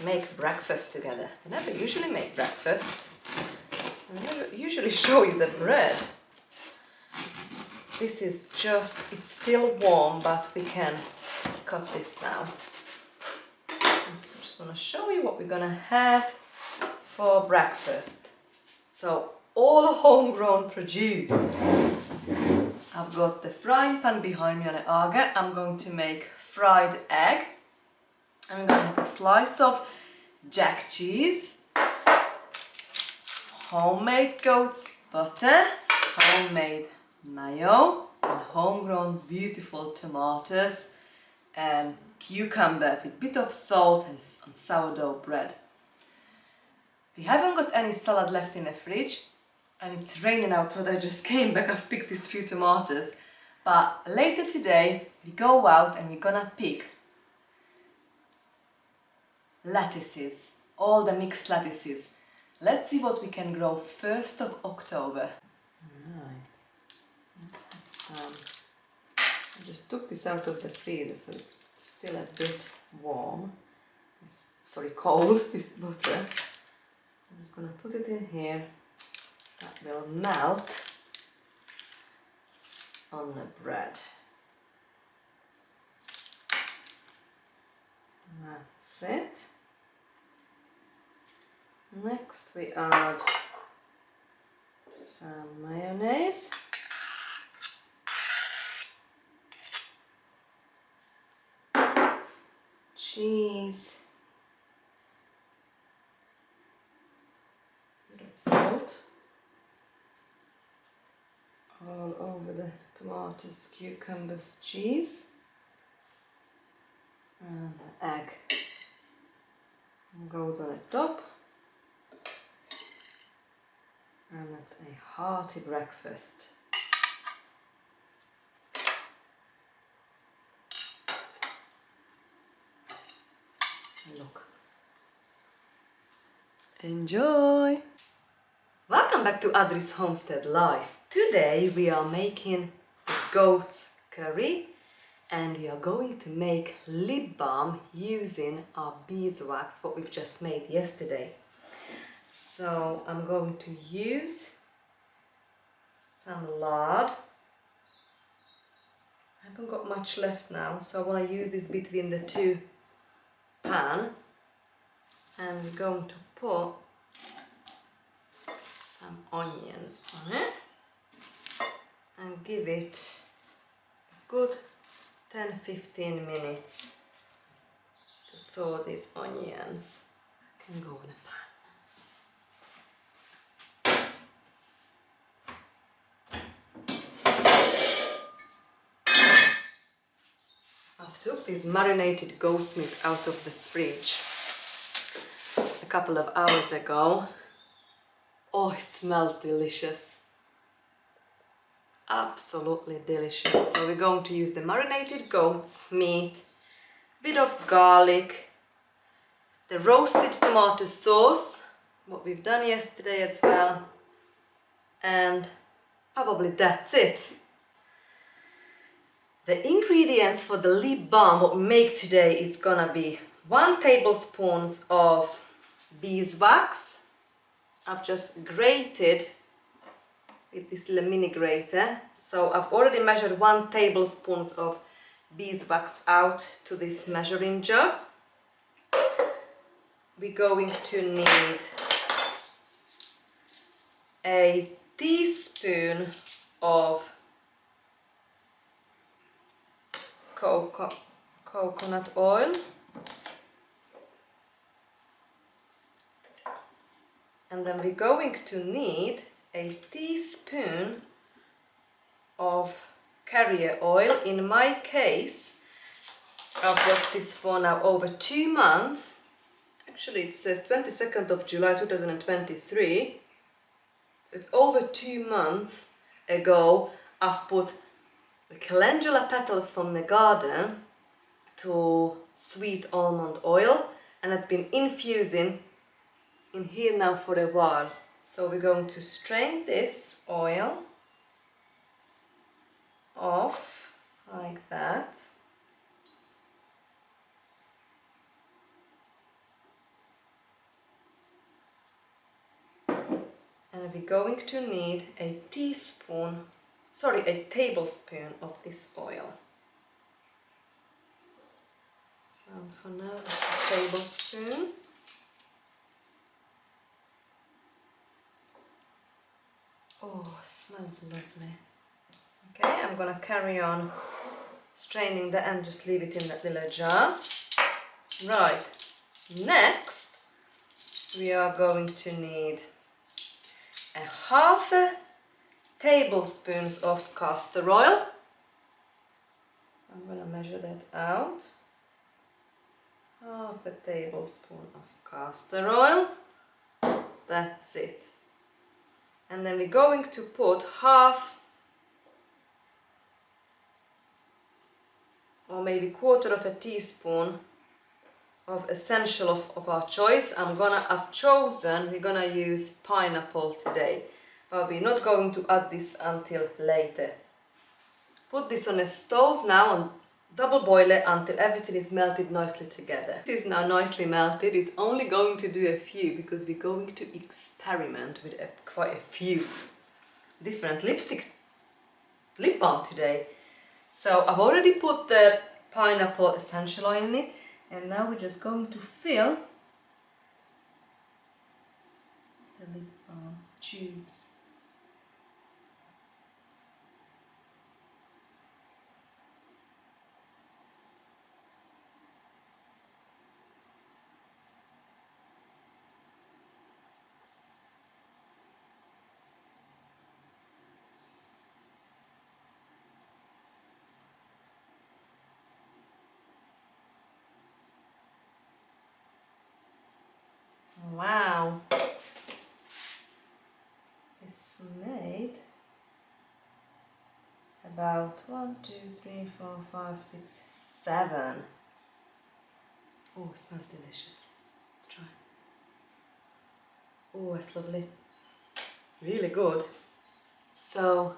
make breakfast together. I never usually make breakfast. I never usually show you the bread. This is just, it's still warm, but we can cut this now. I just want to show you what we're gonna have for breakfast. So, all homegrown produce. I've got the frying pan behind me on the agate. I'm going to make fried egg. I'm going to have a slice of jack cheese, homemade goat's butter, homemade mayo, and homegrown beautiful tomatoes and cucumber with a bit of salt and sourdough bread. We haven't got any salad left in the fridge and it's raining out, so I just came back. I've picked these few tomatoes, but later today we go out and we're gonna pick lettuces, all the mixed lettuces. Let's see what we can grow 1st of October. Right. Let's have some. I just took this out of the freezer, so it's still a bit warm. Cold, this butter. I'm just gonna put it in here. That will melt on the bread. That's it. Next we add some mayonnaise. Cheese. Bit of salt. All over the tomatoes, cucumbers, cheese. And the egg goes on the top. And that's a hearty breakfast. Look. Enjoy! Welcome back to Adri's Homestead Life. Today we are making goat's curry and we are going to make lip balm using our beeswax, what we've just made yesterday. So I'm going to use some lard. I haven't got much left now, so I want to use this between the two pan, and we're going to put some onions on it and give it a good 10-15 minutes to thaw these onions. I can go in a pan. I've took this marinated goat's meat out of the fridge a couple of hours ago. Oh, it smells delicious. Absolutely delicious. So we're going to use the marinated goat's meat, bit of garlic, the roasted tomato sauce, what we've done yesterday as well, and probably that's it. The ingredients for the lip balm what we make today is gonna be 1 tablespoon of beeswax. I've just grated with this little mini grater. So I've already measured 1 tablespoon of beeswax out to this measuring jug. We're going to need a teaspoon of coconut oil, and then we're going to need a teaspoon of carrier oil. In my case, I've got this for now over 2 months. Actually it says 22nd of July 2023. It's over 2 months ago I've put the calendula petals from the garden to sweet almond oil, and it's been infusing in here now for a while. So we're going to strain this oil off like that. And we're going to need a tablespoon of this oil. So for now it's a tablespoon. Oh, smells lovely. Okay, I'm gonna carry on straining that and just leave it in that little jar. Right, next we are going to need a half a tablespoon of castor oil. So I'm gonna measure that out. Half a tablespoon of castor oil. That's it. And then we're going to put half or maybe quarter of a teaspoon of essential of our choice. We're gonna use pineapple today, but we're not going to add this until later. Put this on a stove now and double boil it until everything is melted nicely together. This is now nicely melted. It's only going to do a few because we're going to experiment with quite a few different lip balm today. So I've already put the pineapple essential oil in it, and now we're just going to fill the lip balm tubes. Wow, it's made about 1, 2, 3, 4, 5, 6, 7. Oh, it smells delicious. Let's try. Oh, it's lovely. Really good. So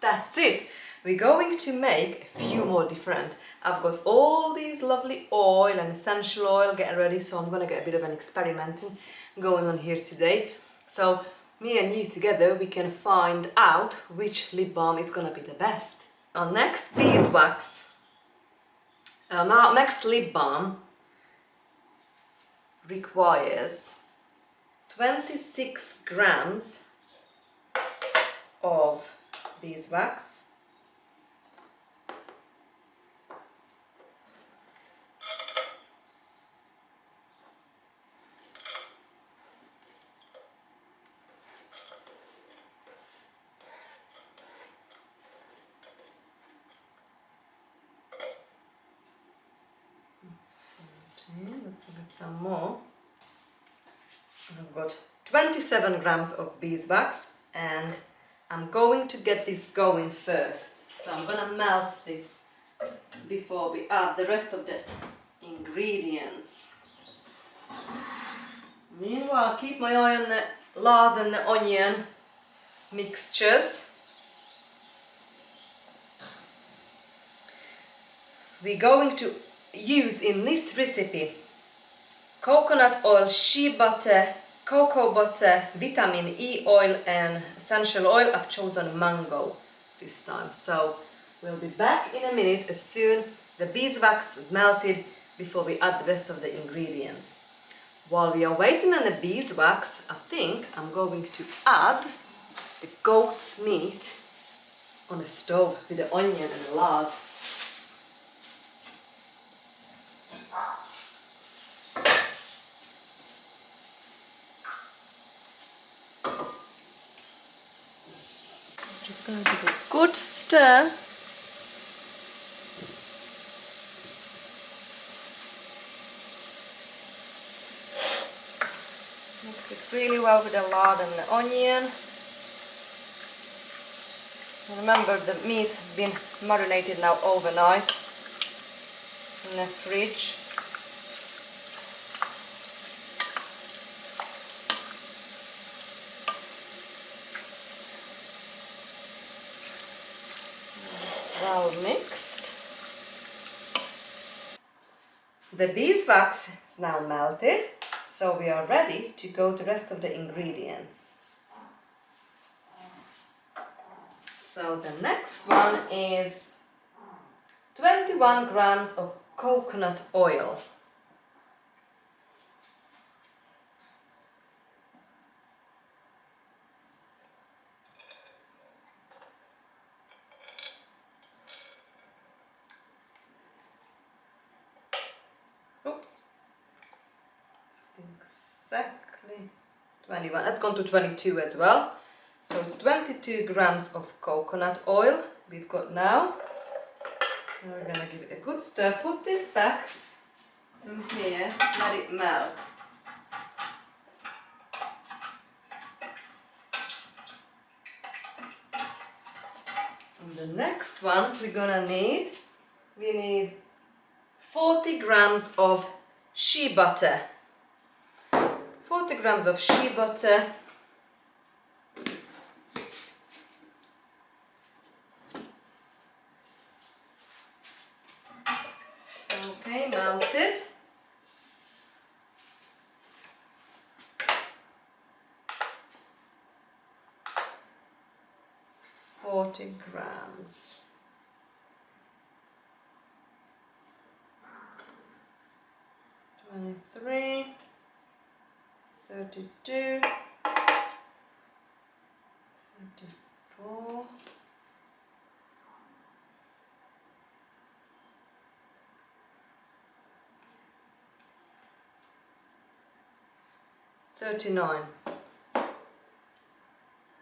that's it. We're going to make a few more different. I've got all these lovely oil and essential oil getting ready, so I'm gonna get a bit of an experimenting going on here today. So me and you together, we can find out which lip balm is gonna be the best. Our next beeswax, our next lip balm requires 26 grams of beeswax, 14. Let's get some more. I've got 27 grams of beeswax, and I'm going to get this going first. So I'm gonna melt this before we add the rest of the ingredients. Meanwhile, keep my eye on the lard and the onion mixtures. We're going to use in this recipe coconut oil, shea butter, cocoa butter, vitamin E oil and essential oil. I've chosen mango this time. So we'll be back in a minute as soon the beeswax is melted before we add the rest of the ingredients. While we are waiting on the beeswax, I think I'm going to add the goat's meat on the stove with the onion and the lard. Just going to give it a good stir. Mix this really well with the lard and the onion. Remember, the meat has been marinated now overnight in the fridge. It's well mixed. The beeswax is now melted, so we are ready to go to the rest of the ingredients. So the next one is 21 grams of coconut oil. Oops. It's exactly 21. Let's go to 22 as well. So it's 22 grams of coconut oil we've got now. And we're gonna give it a good stir. Put this back in here, let it melt. And the next one we need 40 grams of shea butter. 40 grams of shea butter. Okay, melted. Forty grams. $23, $32, $34, $39.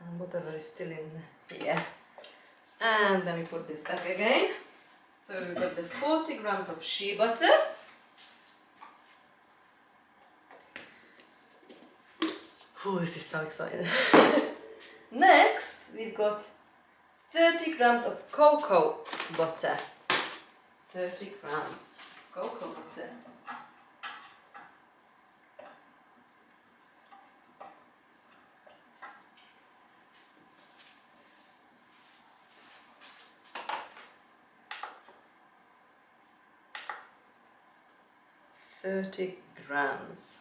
And whatever is still in here. And then we put this back again. So we've got the 40 grams of shea butter. Oh, this is so exciting. Next, we've got 30 grams of cocoa butter. 30 grams cocoa butter. $30 grams.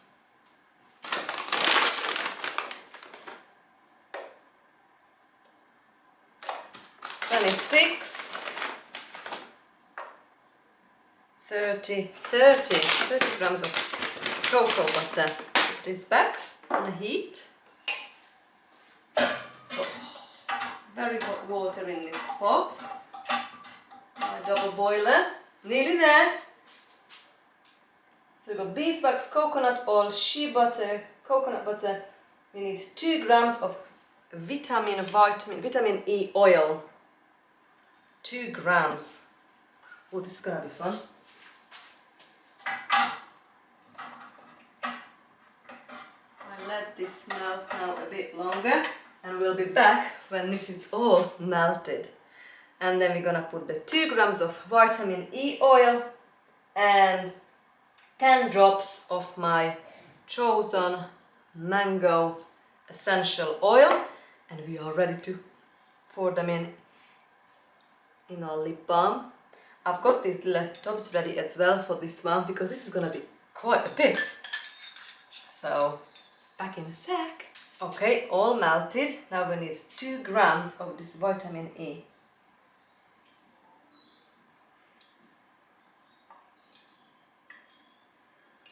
Then is 30 grams of cocoa butter. Put this back on the heat. So, very hot water in this pot. My double boiler, nearly there. So we've got beeswax, coconut oil, shea butter, coconut butter. We need 2 grams of vitamin E oil. 2 grams. Oh, this is gonna be fun. I'll let this melt now a bit longer and we'll be back when this is all melted. And then we're gonna put the 2 grams of vitamin E oil and 10 drops of my chosen mango essential oil, and we are ready to pour them in our lip balm. I've got these little tubs ready as well for this one because this is gonna be quite a bit. So back in a sec. Okay, all melted. Now we need 2 grams of this vitamin E.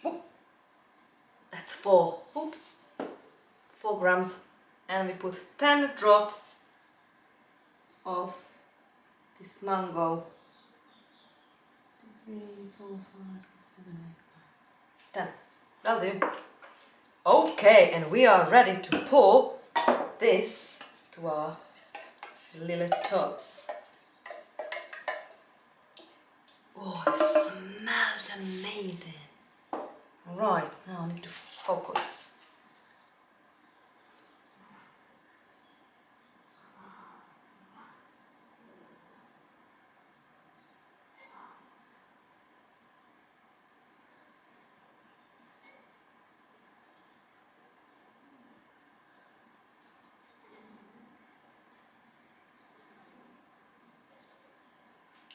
Oh, that's 4. Oops. 4 grams. And we put 10 drops of this mango. 3, 4, 5, 6, 7, 8, 9, 10. That'll do. Okay, and we are ready to pour this to our little tubs. Oh, it smells amazing. Right, now I need to focus.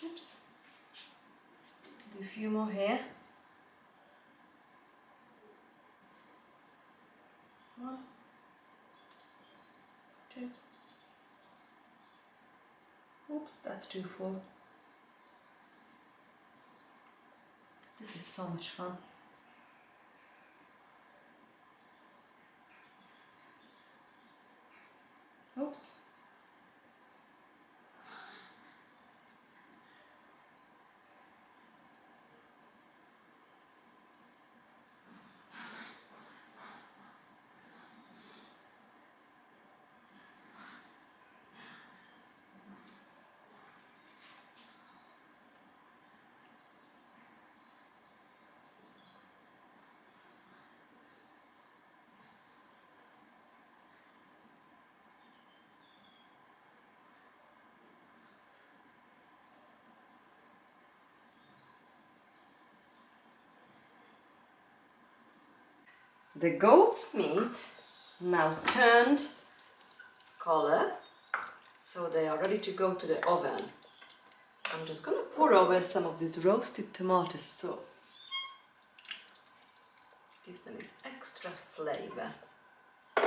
Oops. Do a few more here. 1, 2. Oops, that's too full. This is so much fun. Oops. The goat's meat now turned color, so they are ready to go to the oven. I'm just gonna pour over some of this roasted tomato sauce. Give them this extra flavor. Give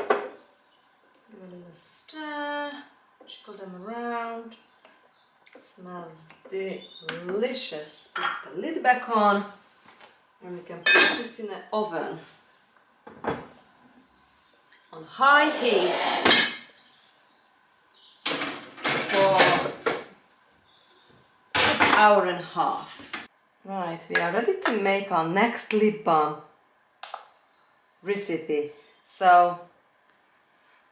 a little stir, jiggle them around. Smells delicious. Put the lid back on and we can put this in the oven on high heat for an hour and a half. Right, we are ready to make our next lip balm recipe. So,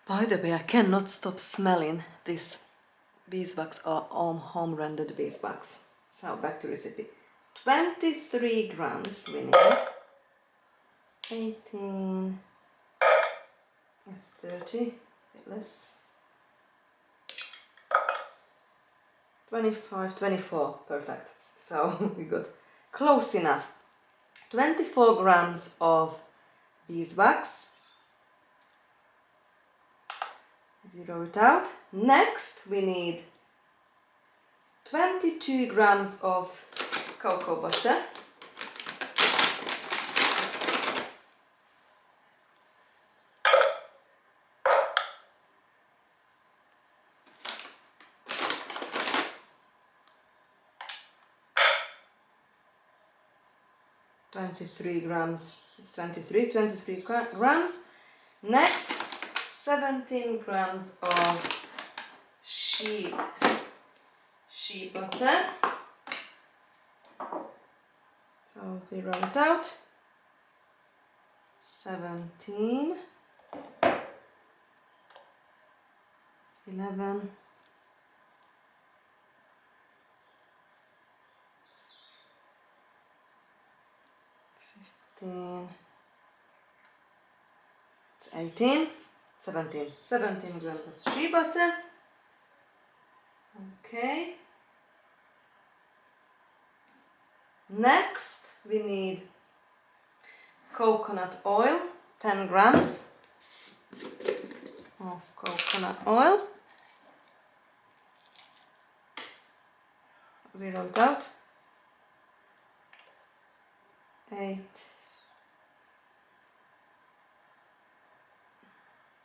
by the way, I cannot stop smelling this beeswax or home rendered beeswax. So back to recipe. 23 grams we need. 18. That's 30. A bit less. 25, 24. Perfect. So we got close enough. 24 grams of beeswax. Zero it out. Next we need 22 grams of cocoa butter. It's 23 grams. Next, 17 grams of shea butter. So zero it out. 17, 11, 15, it's 18, 17 grams of shea butter. Okay. Next we need coconut oil, 10 grams of coconut oil. Zero it out. 8,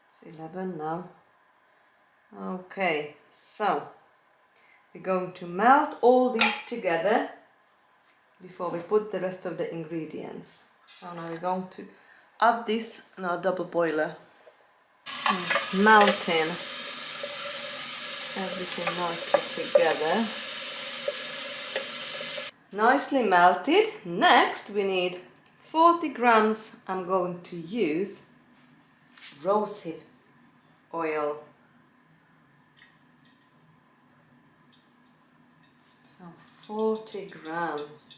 it's 11 now. Okay, so we're going to melt all these together before we put the rest of the ingredients. So now we're going to add this in our double boiler. Just melting everything nicely together. Nicely melted. Next we need 40 grams. I'm going to use rosehip oil. So 40 grams.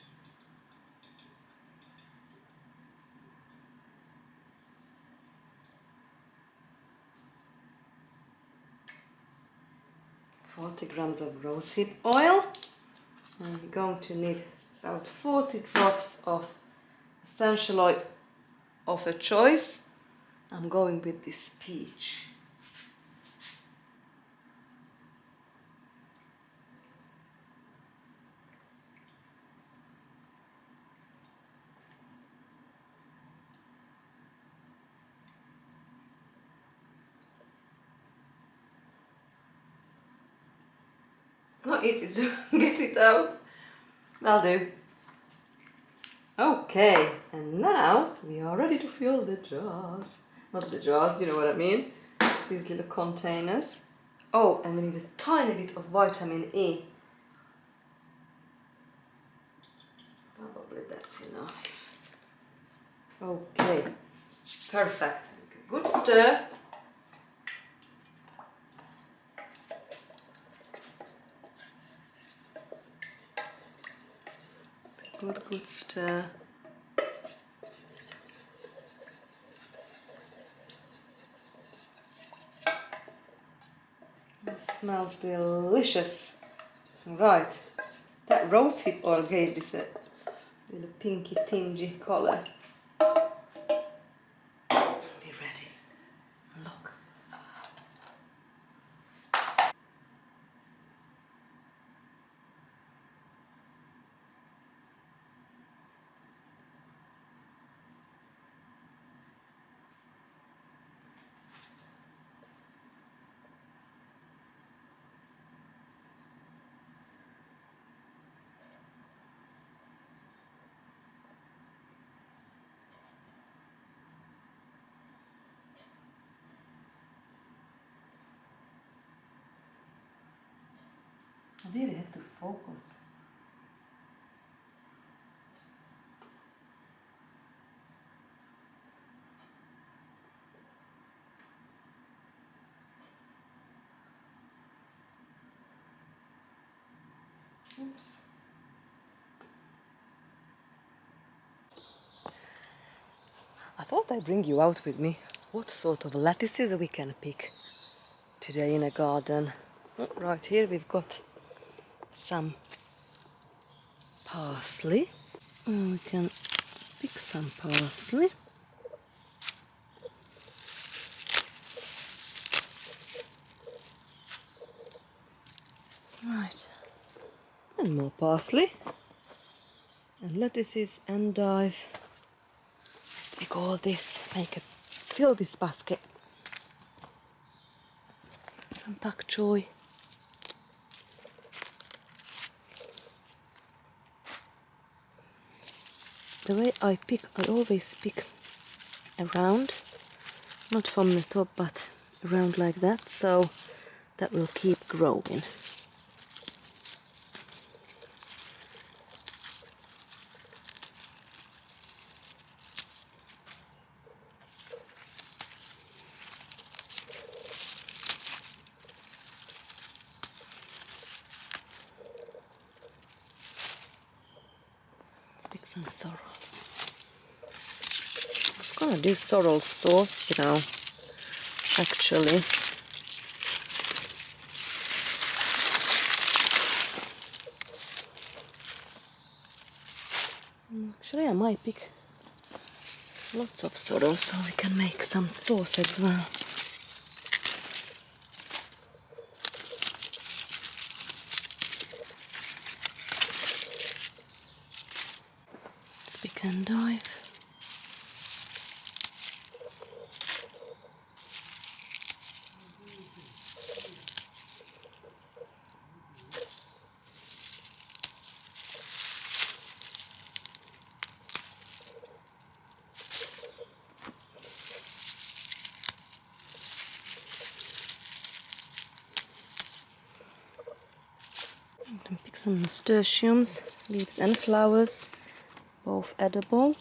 Of rosehip oil, and we're going to need about 40 drops of essential oil of a choice. I'm going with this peach. Not easy to get it out. That'll do. Okay, and now we are ready to fill the jars. Not the jars, you know what I mean. These little containers. Oh, and we need a tiny bit of vitamin E. Probably that's enough. Okay, perfect. Good stir. Good stir. It smells delicious. Right, that rosehip oil gave this a little pinky tingy color. Be ready. Look. I really have to focus. Oops. I thought I'd bring you out with me. What sort of lettuces we can pick today in a garden. Right here we've got some parsley. We can pick some parsley. Right. And more parsley. And lettuces, endive. Let's pick all this. Fill this basket. Some pak choi. The way I pick, I always pick around, not from the top, but around like that, so that will keep growing. Let's pick some sorrel. I was gonna do sorrel sauce, you know, actually. Actually, I might pick lots of sorrel so we can make some sauce as well. Let's pick endive. And pick some nasturtiums, leaves and flowers, both edible.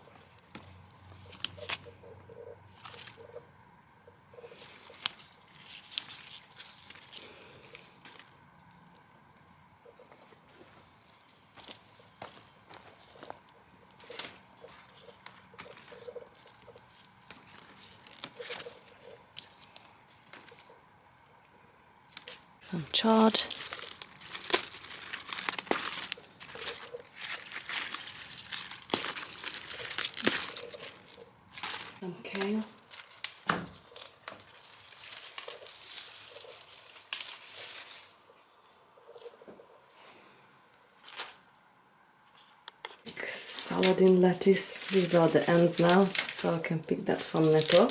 Some chard. Some kale. Saladin lettuce. These are the ends now, so I can pick that from the top.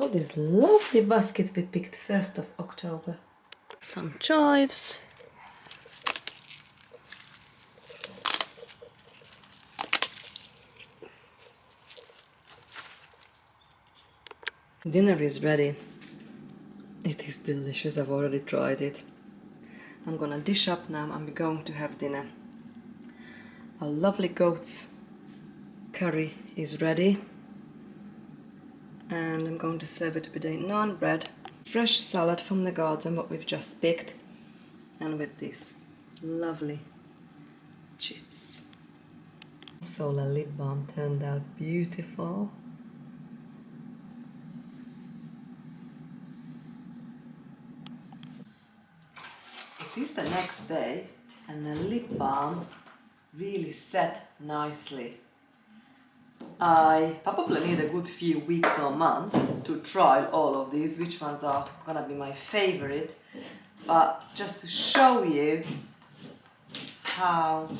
all this lovely basket we picked 1st of October. Some chives. Dinner is ready. It is delicious, I've already tried it. I'm gonna dish up now and we're going to have dinner. A lovely goat's curry is ready. And I'm going to serve it with a naan bread, fresh salad from the garden, what we've just picked, and with these lovely chips. So the lip balm turned out beautiful. It is the next day and the lip balm really set nicely. I probably need a good few weeks or months to try all of these, which ones are gonna be my favorite, but just to show you how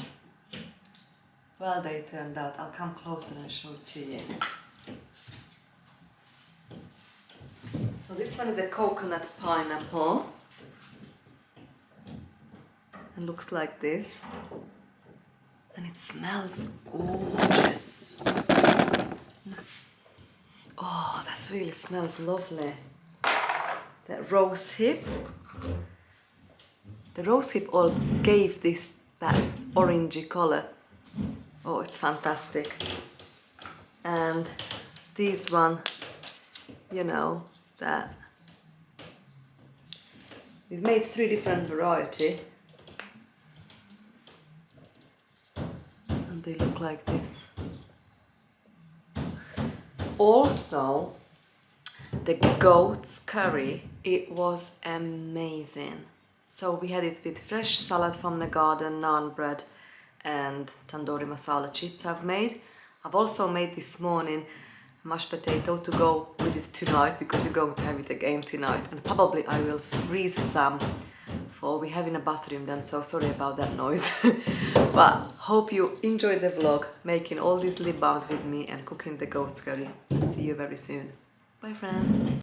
well they turned out, I'll come closer and show it to you. So this one is a coconut pineapple and looks like this, and it smells gorgeous. Oh, that really smells lovely. That rose hip. The rose hip all gave this that orangey color. Oh, it's fantastic. And this one, you know, that we've made 3 different variety, and they look like this. Also, the goat's curry, it was amazing. So we had it with fresh salad from the garden, naan bread and tandoori masala chips I've made. I've also made this morning mashed potato to go with it tonight, because we're going to have it again tonight, and probably I will freeze some for we have in a bathroom then, so sorry about that noise. But hope you enjoyed the vlog, making all these lip balms with me and cooking the goat's curry. See you very soon. Bye friends.